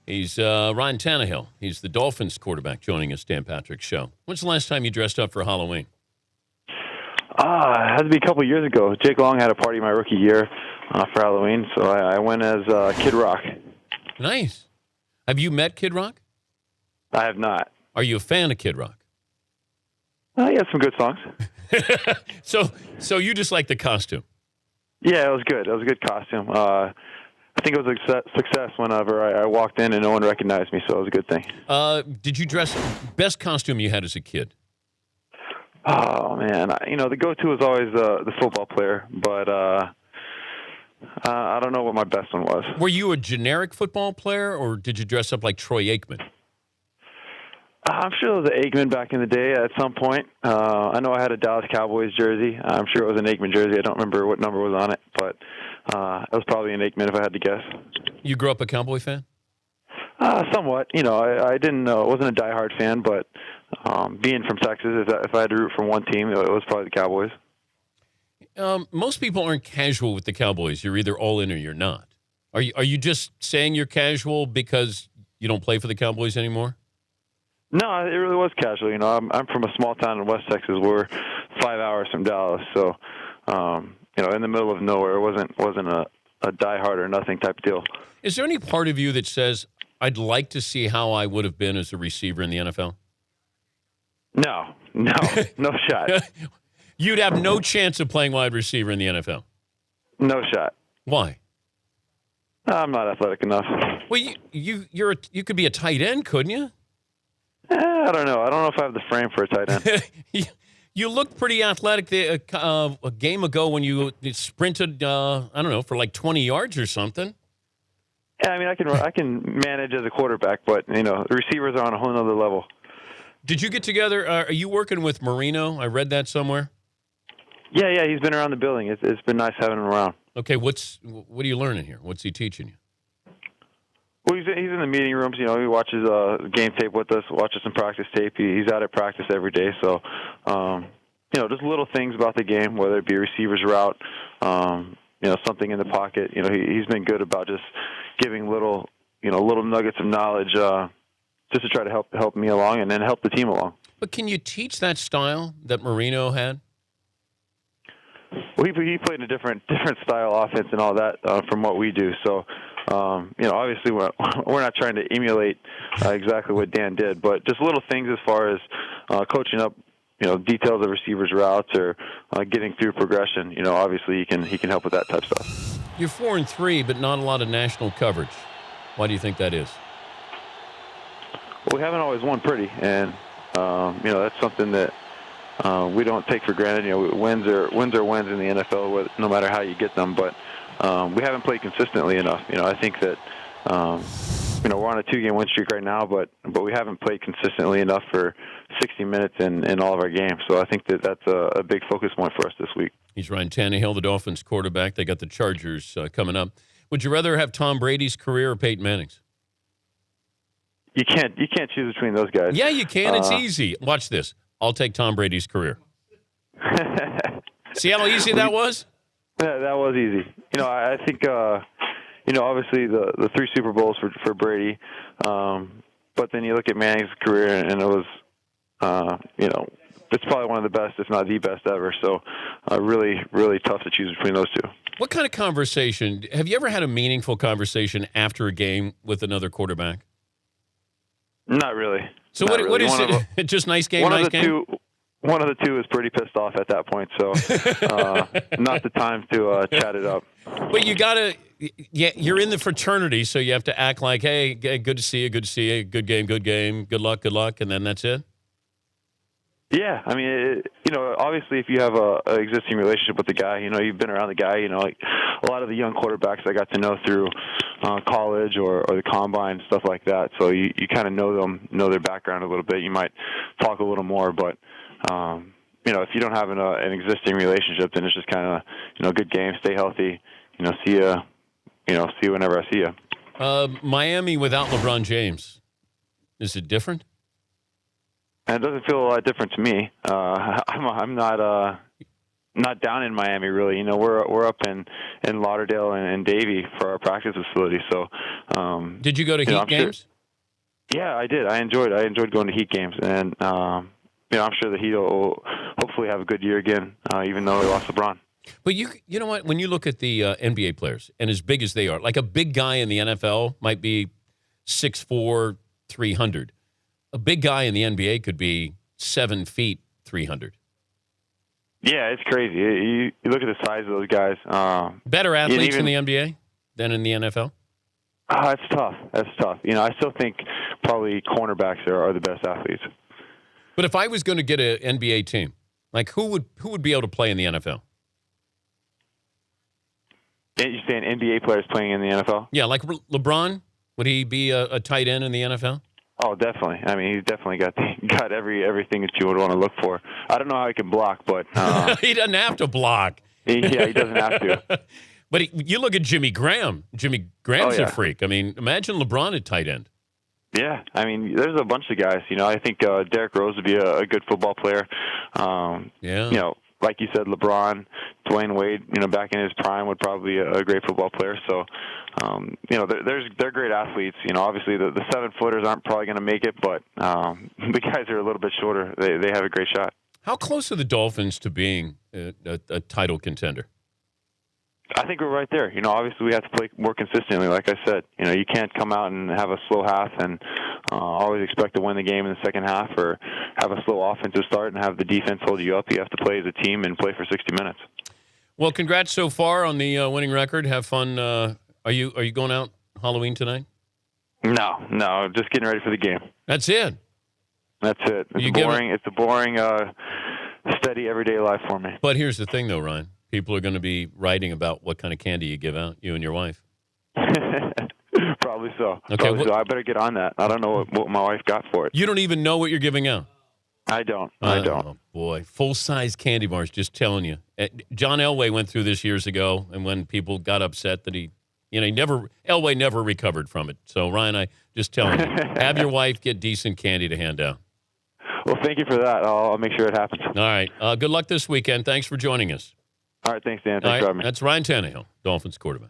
He's Ryan Tannehill. He's the Dolphins quarterback joining us, Dan Patrick's show. When's the last time you dressed up for Halloween? It had to be a couple of years ago. Jake Long had a party my rookie year for Halloween, so I went as Kid Rock. Nice. Have you met Kid Rock? I have not. Are you a fan of Kid Rock? He had some good songs. So you just like the costume? Yeah, it was good. It was a good costume. I think it was a success whenever I walked in and no one recognized me, so it was a good thing. Did you dress best costume you had as a kid? Oh, man. The go-to was always the football player, but I don't know what my best one was. Were you a generic football player, or did you dress up like Troy Aikman? I'm sure it was an Aikman back in the day at some point. I know I had a Dallas Cowboys jersey. I'm sure it was an Aikman jersey. I don't remember what number was on it, but it was probably an Aikman if I had to guess. You grew up a Cowboy fan? Somewhat. I didn't wasn't a diehard fan, but being from Texas, if I had to root for one team, it was probably the Cowboys. Most people aren't casual with the Cowboys. You're either all in or you're not. Are you just saying you're casual because you don't play for the Cowboys anymore? No, it really was casual. I'm from a small town in West Texas. We're 5 hours from Dallas, so in the middle of nowhere. It wasn't a diehard or nothing type of deal. Is there any part of you that says, I'd like to see how I would have been as a receiver in the NFL? No shot. You'd have no chance of playing wide receiver in the NFL? No shot. Why? I'm not athletic enough. Well, you could be a tight end, couldn't you? I don't know. I don't know if I have the frame for a tight end. You looked pretty athletic a game ago when you sprinted, for like 20 yards or something. Yeah, I can manage as a quarterback, but, the receivers are on a whole other level. Did you get together? Are you working with Marino? I read that somewhere. Yeah, he's been around the building. It's been nice having him around. Okay, what are you learning here? What's he teaching you? Well, he's in the meeting rooms. He watches game tape with us, watches some practice tape. He's out at practice every day. So, just little things about the game, whether it be a receiver's route, something in the pocket. He's been good about just giving little nuggets of knowledge just to try to help me along and then help the team along. But can you teach that style that Marino had? Well, he played a different style offense and all that from what we do. So, obviously we're not trying to emulate exactly what Dan did, but just little things as far as coaching up, details of receivers' routes or getting through progression. Obviously he can help with that type of stuff. You're 4-3, but not a lot of national coverage. Why do you think that is? Well, we haven't always won pretty, and that's something that we don't take for granted. Wins are wins in the NFL, no matter how you get them. But we haven't played consistently enough. I think that we're on a 2-game win streak right now, but we haven't played consistently enough for 60 minutes in all of our games. So I think that's a big focus point for us this week. He's Ryan Tannehill, the Dolphins quarterback. They got the Chargers coming up. Would you rather have Tom Brady's career or Peyton Manning's? You can't choose between those guys. Yeah, you can. It's easy. Watch this. I'll take Tom Brady's career. See how easy that was? Yeah, that was easy. I think, obviously the 3 Super Bowls for Brady, but then you look at Manning's career and it was, it's probably one of the best, if not the best ever. So really, really tough to choose between those two. What kind of conversation? Have you ever had a meaningful conversation after a game with another quarterback? Not really. So what is it? Just nice game, nice game? One of the two is pretty pissed off at that point, so not the time to chat it up. But you got to – you're in the fraternity, so you have to act like, hey, good to see you, good game, good luck, and then that's it? Yeah, obviously if you have a existing relationship with the guy, you've been around the guy, like a lot of the young quarterbacks I got to know through college or the combine, stuff like that. So you kind of know them, know their background a little bit. You might talk a little more, but if you don't have an existing relationship, then it's just kind of, good game, stay healthy, see you whenever I see you. Miami without LeBron James, is it different? And it doesn't feel a lot different to me. I'm not not down in Miami, really. We're up in Lauderdale and Davie for our practice facility. So, did you go to Heat games? Sure, yeah, I did. I enjoyed going to Heat games, and I'm sure the Heat will hopefully have a good year again, even though they lost LeBron. But you know what? When you look at the NBA players, and as big as they are, like a big guy in the NFL might be 6'4", 300. A big guy in the NBA could be 7 feet, 300. Yeah, it's crazy. You look at the size of those guys. Better athletes in the NBA than in the NFL? It's tough. That's tough. I still think probably cornerbacks are the best athletes. But if I was going to get an NBA team, like who would be able to play in the NFL? You're saying NBA players playing in the NFL? Yeah, like LeBron? Would he be a tight end in the NFL? Oh, definitely. I mean, he's definitely got everything that you would want to look for. I don't know how he can block, but he doesn't have to block. Yeah, he doesn't have to. But you look at Jimmy Graham. Jimmy Graham's a freak. I mean, imagine LeBron at tight end. Yeah, I mean, there's a bunch of guys. I think Derrick Rose would be a good football player. Yeah. Like you said, LeBron, Dwayne Wade, back in his prime would probably be a great football player. So, they're great athletes. Obviously the 7-footers aren't probably going to make it, but the guys who are a little bit shorter, they have a great shot. How close are the Dolphins to being a title contender? I think we're right there. Obviously we have to play more consistently. Like I said, you can't come out and have a slow half and always expect to win the game in the second half, or have a slow offensive start and have the defense hold you up. You have to play as a team and play for 60 minutes. Well, congrats so far on the winning record. Have fun. Are you going out Halloween tonight? No, just getting ready for the game. That's it. That's it. It's a boring, steady everyday life for me. But here's the thing, though, Ryan. People are going to be writing about what kind of candy you give out, you and your wife. Probably so. Okay, so. I better get on that. I don't know what my wife got for it. You don't even know what you're giving out? I don't. Oh, boy. Full-size candy bars, just telling you. John Elway went through this years ago, and when people got upset that Elway never recovered from it. So, Ryan, I just telling you, have your wife get decent candy to hand out. Well, thank you for that. I'll make sure it happens. All right. Good luck this weekend. Thanks for joining us. All right. Thanks, Dan. Thanks for having me. That's Ryan Tannehill, Dolphins quarterback.